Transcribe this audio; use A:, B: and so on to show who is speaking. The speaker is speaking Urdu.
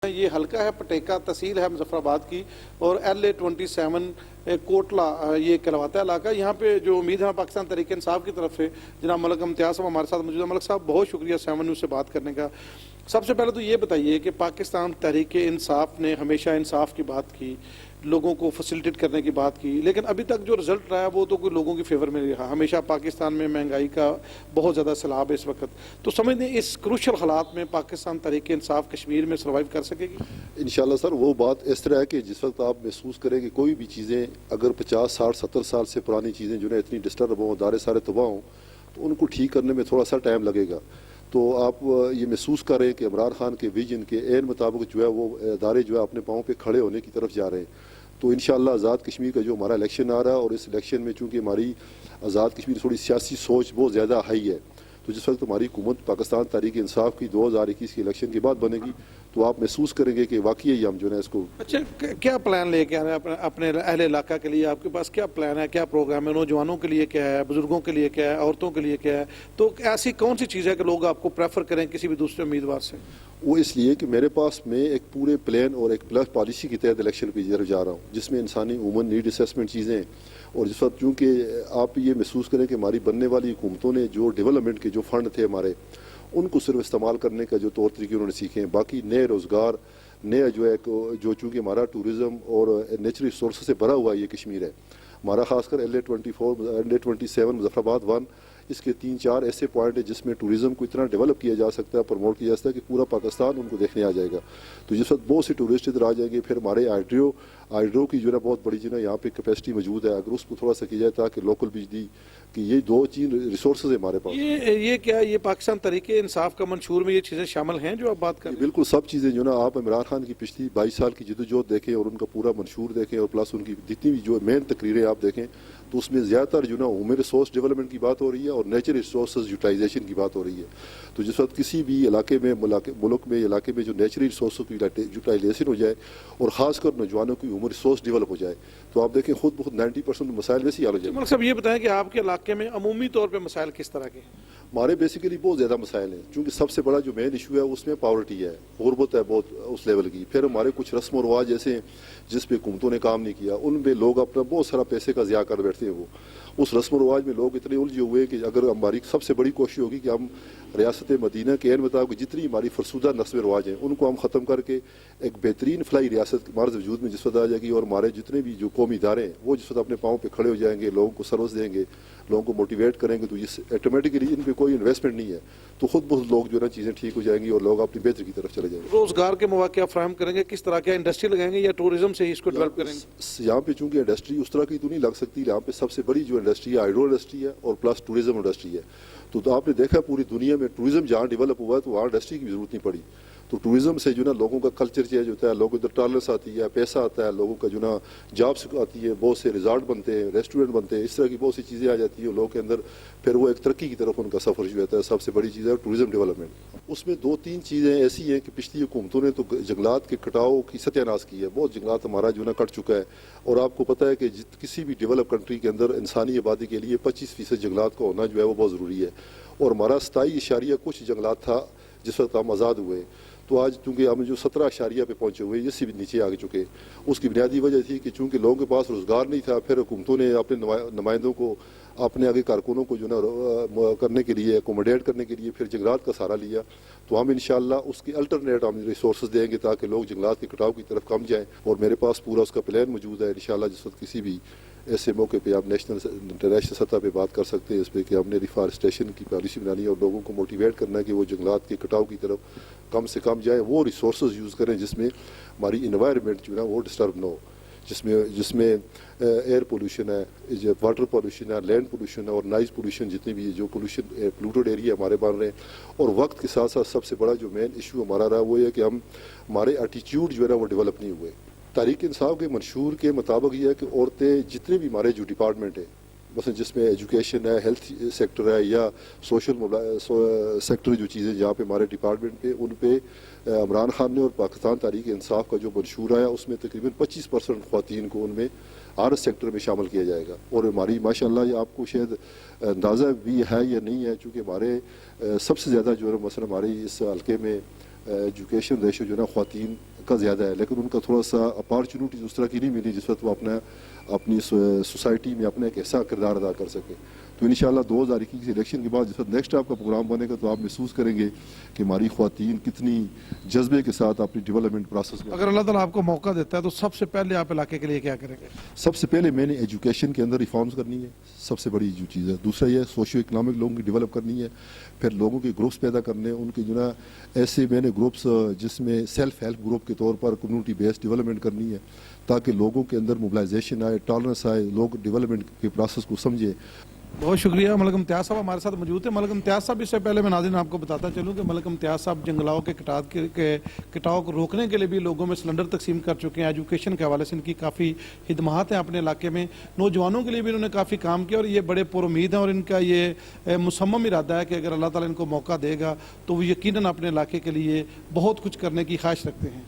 A: یہ حلقہ ہے پٹیکا، تحصیل ہے مظفرآباد کی، اور LA-27 کوٹلا یہ کہلواتا ہے علاقہ۔ یہاں پہ جو امید ہے پاکستان تحریک انصاف کی طرف سے جناب ملک امتیاز صاحب ہمارے ساتھ موجود ہیں۔ ملک صاحب بہت شکریہ 7 نیوز سے بات کرنے کا۔ سب سے پہلے تو یہ بتائیے کہ پاکستان تحریک انصاف نے ہمیشہ انصاف کی بات کی، لوگوں کو فیسیلیٹیٹ کرنے کی بات کی، لیکن ابھی تک جو رزلٹ رہا ہے وہ تو کوئی لوگوں کی فیور میں نہیں رہا۔ ہمیشہ پاکستان میں مہنگائی کا بہت زیادہ سیلاب ہے اس وقت، تو سمجھتے ہیں اس کروشل حالات میں پاکستان تحریک انصاف کشمیر میں سروائیو کر سکے گی؟
B: انشاءاللہ سر، وہ بات اس طرح ہے کہ جس وقت آپ محسوس کریں کہ کوئی بھی چیزیں اگر 50 60 70 سال سے پرانی چیزیں جو ہے اتنی ڈسٹرب ہوں، ادارے سارے تباہ ہوں، تو ان کو ٹھیک کرنے میں تھوڑا سا ٹائم لگے گا۔ تو آپ یہ محسوس کریں کہ عمران خان کے ویژن کے عین مطابق جو ہے وہ ادارے جو ہے اپنے پاؤں پہ کھڑے ہونے کی طرف جا رہے ہیں۔ تو انشاءاللہ آزاد کشمیر کا جو ہمارا الیکشن آ رہا ہے، اور اس الیکشن میں چونکہ ہماری آزاد کشمیر تھوڑی سیاسی سوچ بہت زیادہ ہائی ہے، تو جس وقت ہماری حکومت پاکستان تحریک انصاف کی 2021 کے الیکشن کے بعد بنے گی، تو آپ محسوس کریں گے کہ واقعی ہم جو ہے اس کو۔
A: اچھا، کیا پلان لے کے آ رہے ہیں اپنے اہل علاقہ کے لیے؟ آپ کے پاس کیا پلان ہے، کیا پروگرام ہے؟ نوجوانوں کے لیے کیا ہے، بزرگوں کے لیے کیا ہے، عورتوں کے لیے کیا ہے؟ تو ایسی کون سی چیز ہے کہ لوگ آپ کو پریفر کریں کسی بھی دوسرے امیدوار سے؟
B: وہ اس لیے کہ میرے پاس میں ایک پورے پلان اور ایک پلس پالیسی کے تحت الیکشن کی طرف جا رہا ہوں، جس میں انسانی عموماً نیڈ اسیسمنٹ چیزیں ہیں۔ اور جس وقت چونکہ آپ یہ محسوس کریں کہ ہماری بننے والی حکومتوں نے جو ڈیولپمنٹ کے جو فنڈ تھے ہمارے، ان کو صرف استعمال کرنے کا جو طور طریقے انہوں نے سیکھے ہیں، باقی نئے روزگار، نیا جو ہے جو چونکہ ہمارا ٹورزم اور نیچرل ریسورسز سے بھرا ہوا یہ کشمیر ہے ہمارا، خاص کر LA-27 مظفرآباد 1، اس کے 3 4 ایسے پوائنٹ ہیں جس میں ٹورزم کو اتنا ڈیولپ کیا جا سکتا ہے، پروموٹ کیا جا سکتا ہے کہ پورا پاکستان ان کو دیکھنے آ جائے گا۔ تو جس وقت بہت سے ٹورسٹ ادھر آ جائیں گے، پھر ہمارے ہائیڈرو کی جو ہے بہت بڑی جو ہے یہاں پہ کیپیسٹی موجود ہے، اگر اس کو تھوڑا سا کیا جائے تاکہ لوکل بجلی کہ یہ 2 3 ریسورسز ہیں ہمارے پاس۔
A: یہ کیا یہ پاکستان تحریک انصاف کا منشور میں یہ چیزیں شامل ہیں جو آپ بات کر رہے ہیں؟
B: بالکل سب چیزیں جو نا، آپ عمران خان کی پچھلی 22 سال کی جدوجہد دیکھیں اور ان کا پورا منشور دیکھیں، اور پلس ان کی جتنی بھی جو مین تقریریں آپ دیکھیں، تو اس میں زیادہ تر جو نا ہیومن ریسورس ڈیولپمنٹ کی بات ہو رہی ہے اور نیچرل ریسورسز یوٹیلائزیشن کی بات ہو رہی ہے۔ تو جس وقت کسی بھی علاقے میں ملک میں علاقے میں جو نیچرل ریسورسز کی یوٹیلائزیشن ہو جائے، اور خاص کر نوجوانوں کی ہیومن ریسورس ڈیولپ ہو جائے، تو آپ دیکھیں خود بخود 90% مسائل ویسے ہی حل ہو جائے۔
A: ملک صاحب یہ بتائیں کہ آپ کے علاقے میں عمومی طور پہ مسائل کس طرح کے ہیں؟
B: ہمارے بیسیکلی بہت زیادہ مسائل ہیں، چونکہ سب سے بڑا جو مین ایشو ہے اس میں پاورٹی ہے، غربت ہے بہت اس لیول کی۔ پھر ہمارے کچھ رسم و رواج ایسے ہیں جس پہ حکومتوں نے کام نہیں کیا، ان پہ لوگ اپنا بہت سارا پیسے کا ضیاع کر بیٹھتے ہیں۔ وہ اس رسم و رواج میں لوگ اتنے الجھے ہوئے کہ اگر ہماری سب سے بڑی کوشش ہوگی کہ ہم ریاست مدینہ کے عین مطابق جتنی ہماری فرسودہ رسم و رواج ہیں ان کو ہم ختم کر کے ایک بہترین فلاحی ریاست ہمارے وجود میں جس وقت آ جائے گی، اور ہمارے جتنے بھی جو قومی ادارے ہیں وہ جس وقت اپنے پاؤں پہ کھڑے ہو جائیں گے، لوگوں کو سروس دیں گے، لوگوں کو موٹیویٹ کریں گے، تو اس آٹومیٹکلی ان پہ کوئی انویسٹمنٹ نہیں ہے، تو خود بخود لوگ جو ہے نا چیزیں ٹھیک ہو جائیں گی اور لوگ اپنی بہتری کی طرف چلے جائیں گے۔
A: روزگار کے مواقع فراہم کریں گے؟ کس طرح کے انڈسٹری لگائیں گے یا ٹورزم سے ہی اس کو ڈیولپ کریں گے؟
B: یہاں پہ چونکہ انڈسٹری اس طرح کی تو نہیں لگ سکتی، یہاں پہ سب سے بڑی جو انڈسٹری ہے ہائیڈرو انڈسٹری ہے اور پلس ٹورزم انڈسٹری ہے۔ تو آپ نے دیکھا پوری دنیا میں ٹورزم جہاں ڈیولپ ہوا ہے تو وہاں انڈسٹری کی بھی ضرورت نہیں پڑی۔ تو ٹورزم سے جو نا لوگوں کا کلچر چینج ہوتا ہے، لوگوں ادھر ٹالرنس آتی ہے، پیسہ آتا ہے، لوگوں کا جو نا جابس آتی ہے، بہت سے ریزارٹ بنتے ہیں، ریسٹورینٹ بنتے ہیں، اس طرح کی بہت سی چیزیں آ جاتی ہیں لوگوں کے اندر، پھر وہ ایک ترقی کی طرف ان کا سفر شروع ہوتا ہے۔ سب سے بڑی چیز ہے ٹورزم ڈیولپمنٹ۔ اس میں 2 3 چیزیں ایسی ہیں کہ پچھلی حکومتوں نے تو جنگلات کے کٹاؤ کی ستیہ ناش کی ہے، بہت جنگلات ہمارا جو نا کٹ چکا ہے، اور آپ کو پتہ ہے کہ کسی بھی ڈیولپ کنٹری کے اندر انسانی آبادی کے لیے 25% جنگلات کا ہونا جو ہے وہ بہت ضروری ہے، اور ہمارا 27 کچھ جنگلات تھا جس وقت ہم آزاد ہوئے، تو آج چونکہ ہم جو 17 پہ پہنچے ہوئے، اس سے بھی نیچے آگے چکے۔ اس کی بنیادی وجہ تھی کہ چونکہ لوگوں کے پاس روزگار نہیں تھا، پھر حکومتوں نے اپنے نمائندوں کو، اپنے آگے کارکنوں کو جو نا کرنے کے لیے، اکوموڈیٹ کرنے کے لیے پھر جنگلات کا سہارا لیا۔ تو ہم انشاءاللہ اس کی الٹرنیٹ ہم ریسورسز دیں گے تاکہ لوگ جنگلات کے کٹاؤ کی طرف کم جائیں، اور میرے پاس پورا اس کا پلان موجود ہے۔ انشاءاللہ جس وقت کسی بھی ایسے موقع پہ آپ نیشنل انٹرنیشنل سطح پہ بات کر سکتے ہیں اس پہ کہ ہم نے ریفارسٹیشن کی پالیسی بنانی ہے اور لوگوں کو موٹیویٹ کرنا ہے کہ وہ جنگلات کے کٹاؤ کی طرف کم سے کم جائیں، وہ ریسورسز یوز کریں جس میں ہماری انوائرمنٹ جو ہے وہ ڈسٹرب نہ ہو، جس میں ایئر پولوشن ہے، واٹر پولوشن ہے، لینڈ پولوشن ہے، اور نائز پولوشن، جتنے بھی جو پولوٹڈ ایریا ہمارے بن رہے ہیں۔ اور وقت کے ساتھ ساتھ سب سے بڑا جو مین ایشو ہمارا رہا وہ یہ کہ ہمارے ایٹیچیوڈ جو ہے نا وہ ڈیولپ نہیں ہوئے۔ تحریک انصاف کے منشور کے مطابق یہ ہے کہ عورتیں جتنے بھی ہمارے جو ڈپارٹمنٹ ہیں، مثلا جس میں ایجوکیشن ہے، ہیلتھ سیکٹر ہے، یا سوشل سیکٹر جو چیزیں جہاں پہ ہمارے ڈپارٹمنٹ پہ، ان پہ عمران خان نے اور پاکستان تحریک انصاف کا جو منشور آیا اس میں تقریباً 25% خواتین کو ان میں ہر سیکٹر میں شامل کیا جائے گا۔ اور ہماری ماشاءاللہ یہ آپ کو شاید اندازہ بھی ہے یا نہیں ہے، چونکہ ہمارے سب سے زیادہ جو ہے مثلا ہمارے اس حلقے میں ایجوکیشن ریشو جو ہے نا خواتین کا زیادہ ہے، لیکن ان کا تھوڑا سا اپارچونیٹیز اس طرح کی نہیں ملی جس وقت وہ اپنی سوسائٹی میں اپنا ایک ایسا کردار ادا کر سکے. تو انشاءاللہ 2021 کے الیکشن کے بعد جس وقت نیکسٹ آپ کا پروگرام بنے گا تو آپ محسوس کریں گے کہ ہماری خواتین کتنی جذبے کے ساتھ اپنی ڈیولپمنٹ پروسیس میں.
A: اگر اللہ تعالیٰ آپ کو موقع دیتا ہے تو سب سے پہلے آپ علاقے کے لیے کیا کریں گے؟
B: سب سے پہلے میں نے ایجوکیشن کے اندر ریفارمز کرنی ہے، سب سے بڑی جو چیز ہے. دوسرا یہ سوشیو اکنامک لوگوں کی ڈیولپ کرنی ہے، پھر لوگوں کے گروپس پیدا کرنے، ان کے جو نا ایسے میں نے گروپس جس میں سیلف ہیلپ گروپ کے طور پر کمیونٹی بیسڈ ڈیولپمنٹ کرنی ہے تاکہ لوگوں کے اندر موبلائزیشن آئے، ٹالرنس آئے، لوگ ڈیولپمنٹ کے پروسیس کو سمجھیں.
A: بہت شکریہ. ملک امتیاز صاحب ہمارے ساتھ موجود ہیں. ملک امتیاز صاحب، اس سے پہلے میں ناظرین آپ کو بتاتا چلوں کہ ملک امتیاز صاحب جنگلاؤں کے کٹاؤ کو روکنے کے لیے بھی لوگوں میں سلنڈر تقسیم کر چکے ہیں. ایجوکیشن کے حوالے سے ان کی کافی خدمات ہیں اپنے علاقے میں. نوجوانوں کے لیے بھی انہوں نے کافی کام کیا اور یہ بڑے پر امید ہیں اور ان کا یہ مصمم ارادہ ہے کہ اگر اللہ تعالیٰ ان کو موقع دے گا تو وہ یقیناً اپنے علاقے کے لیے بہت کچھ کرنے کی خواہش رکھتے ہیں.